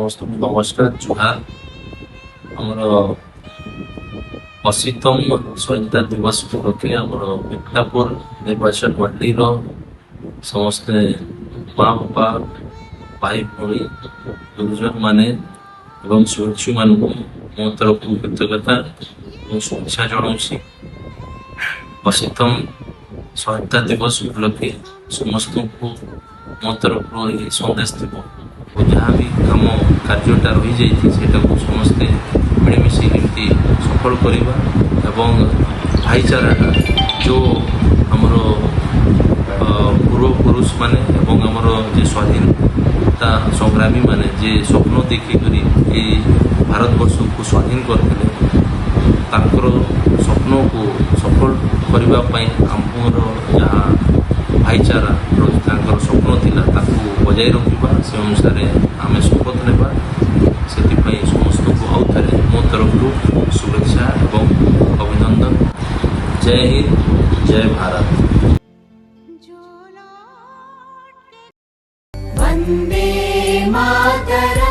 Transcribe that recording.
ସମସ୍ତଙ୍କୁ ନମସ୍କାର ଜୁହାର। ଆମର 80ତମ ସ୍ୱାଧୀନତା ଦିବସ ଉପଲକ୍ଷେ ଆମର ମିଠାପୁର ନିର୍ବାଚନ ମଣ୍ଡଳୀର ସମସ୍ତେ ମା ବାପା ଭାଇ ଭଉଣୀ ଗୁରୁଜନମାନେ ଏବଂ ଶୁଭେଚ୍ଛୁମାନଙ୍କୁ ମୋ ତରଫରୁ କୃତଜ୍ଞତା ଏବଂ ଶୁଭେଚ୍ଛା ଜଣାଉଛି। 80ତମ ସ୍ୱାଧୀନତା ଦିବସ ଉପଲକ୍ଷେ ସମସ୍ତଙ୍କୁ ମୋ ତରଫରୁ ଏହି ସନ୍ଦେଶ ଥିବ ଓ ଯାହା ବି କାମ କାର୍ଯ୍ୟଟା ରହିଯାଇଛି ସେଇଟାକୁ ସମସ୍ତେ ମିଳିମିଶି କେମିତି ସଫଳ କରିବା ଏବଂ ଭାଇଚାରାଟା ଯେଉଁ ଆମର ପୂର୍ବପୁରୁଷମାନେ ଏବଂ ଆମର ଯେ ସ୍ୱାଧୀନତା ସଂଗ୍ରାମୀମାନେ ଯେ ସ୍ୱପ୍ନ ଦେଖିକରି ଏଇ ଭାରତବର୍ଷକୁ ସ୍ୱାଧୀନ କରିଥିଲେ ତାଙ୍କର ସ୍ୱପ୍ନକୁ ସଫଳ କରିବା ପାଇଁ ଆମର ଯାହା ଭାଇଚାରା ତାଙ୍କର ସ୍ୱପ୍ନ ଥିଲା ତାକୁ ବଜାୟ ରଖିବା, ସେ ଅନୁସାରେ ଆମେ ଶପଥ ନେବା। ସେଥିପାଇଁ ସମସ୍ତଙ୍କୁ ଆଉ ଥରେ ମୋ ତରଫରୁ ଶୁଭେଚ୍ଛା ଏବଂ ଅଭିନନ୍ଦନ। ଜୟ ହିନ୍ଦ, ଜୟ ଭାରତ। वन्दे मातरम्।